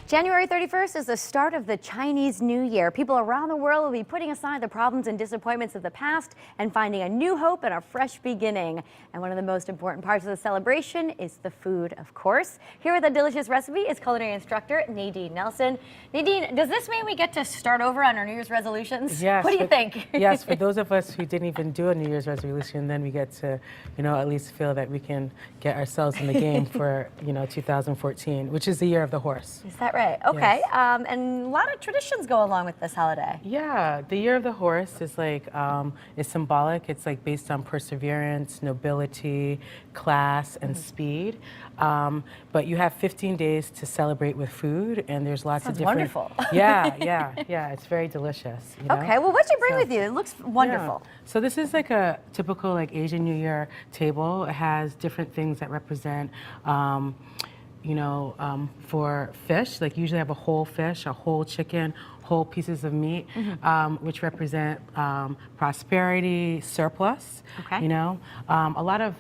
January 31st is the start of the Chinese New Year. People around the world will be putting aside the problems and disappointments of the past and finding a new hope and a fresh beginning. And one of the most important parts of the celebration is the food, of course. Here with a delicious recipe is culinary instructor Nadine Nelson. Nadine, does this mean we get to start over on our New Year's resolutions? Yes. What do you think? Yes, for those of us who didn't even do a New Year's resolution, then we get to, at least feel that we can get ourselves in the game for, 2014, which is the year of the horse. Is that right? Okay. Yes. And a lot of traditions go along with this holiday. Yeah, the year of the horse is like, is symbolic. It's like based on perseverance, nobility, class, and speed. But you have 15 days to celebrate with food, and there's lots of different. Wonderful. Yeah. It's very delicious. Okay. Well, what'd you bring with you? It looks wonderful. Yeah. So this is like a typical Asian New Year table. It has different things that represent. For fish, like usually have a whole fish, a whole chicken, whole pieces of meat, which represent prosperity, surplus. Okay. A lot of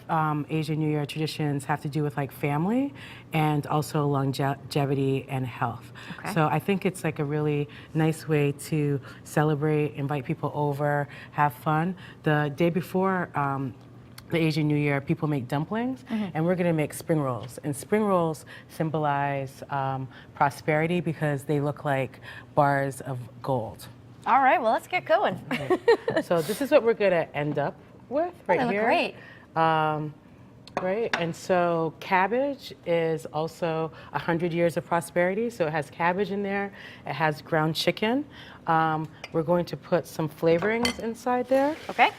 Asian New Year traditions have to do with like family and also longevity and health. Okay. So I think it's like a really nice way to celebrate, invite people over, have fun. The day before the Asian New Year, people make dumplings, and we're going to make spring rolls. And spring rolls symbolize prosperity because they look like bars of gold. All right, well, let's get going. So this is what we're going to end up with right they here. Look great. Right, and so cabbage is also 100 years of prosperity. So it has cabbage in there. It has ground chicken. We're going to put some flavorings inside there. Okay.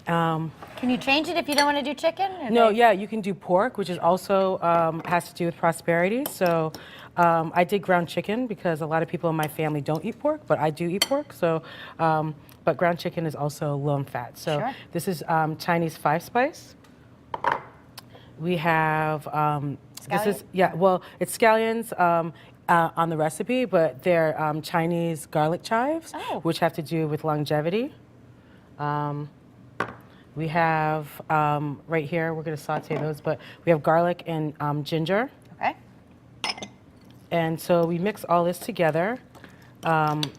Can you change it if you don't want to do chicken? No, yeah, you can do pork, which is also has to do with prosperity. So I did ground chicken because a lot of people in my family don't eat pork, but I do eat pork. So, but ground chicken is also low in fat. So Sure. This is Chinese 5-spice. We have it's scallions on the recipe, but they're Chinese garlic chives, which have to do with longevity. We have, right here, we're going to saute those, but we have garlic and ginger. Okay. And so we mix all this together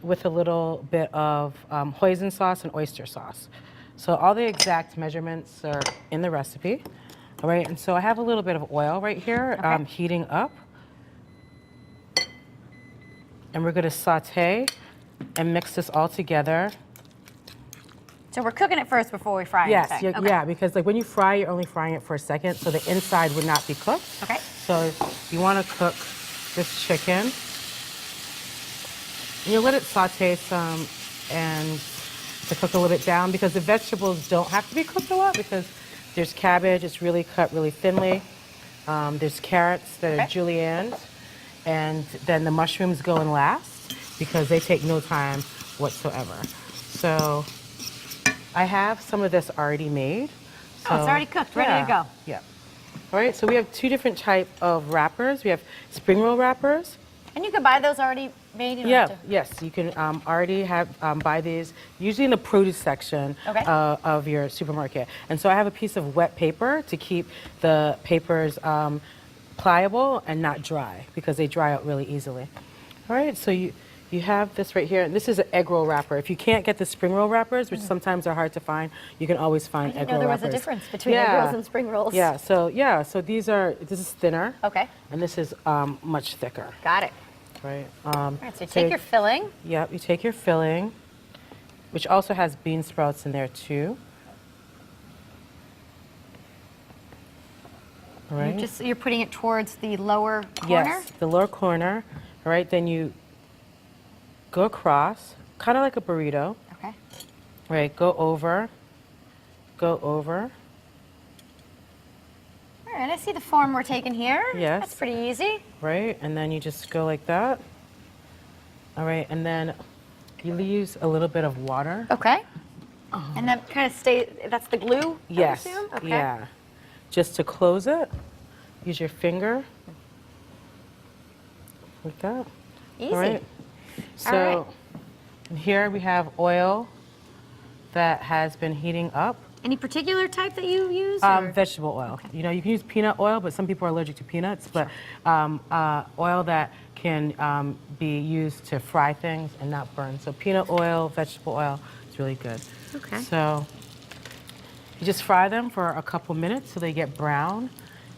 with a little bit of hoisin sauce and oyster sauce. So all the exact measurements are in the recipe. All right, and so I have a little bit of oil right here heating up. And we're going to saute and mix this all together. So we're cooking it first before we fry it? Yes, yeah, because like when you fry, you're only frying it for a second, so the inside would not be cooked. Okay. So you want to cook this chicken. And you let it saute some and to cook a little bit down because the vegetables don't have to be cooked a lot because there's cabbage, it's really cut really thinly. There's carrots that are julienne, and then the mushrooms go in last because they take no time whatsoever. So I have some of this already made. So it's already cooked, ready to go. Yeah. All right, so we have two different type of wrappers. We have spring roll wrappers. And you can buy those already made? Yes, you can already have buy these, usually in the produce section of your supermarket. And so I have a piece of wet paper to keep the papers pliable and not dry because they dry out really easily. All right, so you have this right here, and this is an egg roll wrapper. If you can't get the spring roll wrappers, which sometimes are hard to find, you can always find egg roll wrappers. I didn't know there was a difference between egg rolls and spring rolls. So this is thinner. Okay. And this is much thicker. Got it. Right. All right, so you take your filling. Yep, you take your filling, which also has bean sprouts in there too. All right. You're putting it towards the lower corner? Yes, the lower corner. All right, then you go across, kind of like a burrito. Okay. Right, go over. All right, I see the form we're taking here. Yes. That's pretty easy. Right, and then you just go like that. All right, and then you use a little bit of water. Okay. And that kind of that's the glue? Yes. I assume? Okay. Yeah. Just to close it, use your finger. Like that. Easy. All right. So here we have oil that has been heating up. Any particular type that you use? Or? Vegetable oil. Okay. You know, you can use peanut oil, but some people are allergic to peanuts. But oil that can be used to fry things and not burn. So peanut oil, vegetable oil is really good. Okay. So you just fry them for a couple minutes so they get brown.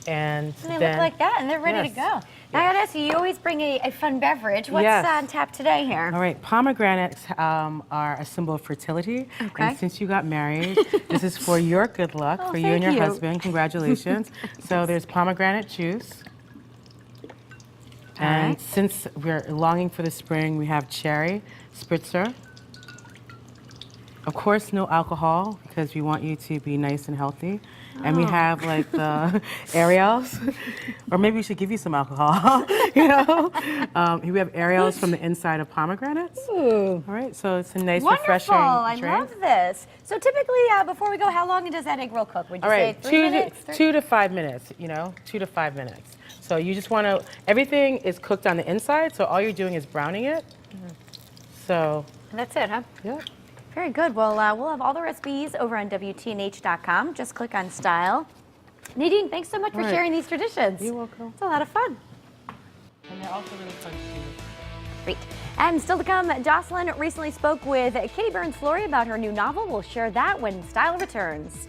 And they then, look like that, and they're ready to go. Now, I gotta ask you, you always bring a fun beverage. What's on tap today here? All right, pomegranates are a symbol of fertility. Okay. And since you got married, this is for your good luck, for you and your husband. Congratulations. So there's pomegranate juice. And since we're longing for the spring, we have cherry spritzer. Of course, no alcohol, because we want you to be nice and healthy. And we have like the Ariels, or maybe we should give you some alcohol, you know? We have Ariels from the inside of pomegranates. Ooh. All right, so it's a nice, wonderful. refreshing I drink. love this. So typically, before we go, how long does that egg roll cook? Would you say 3 minutes? 2 to 5 minutes, you know, 2 to 5 minutes. So you just want to, everything is cooked on the inside, so all you're doing is browning it. So. And that's it, huh? Yeah. Very good. Well, we'll have all the recipes over on WTNH.com. Just click on Style. Nadine, thanks so much for sharing these traditions. You're welcome. It's a lot of fun. And they're also really fun to do. Great. And still to come, Jocelyn recently spoke with Kitty Burns-Flory about her new novel. We'll share that when Style returns.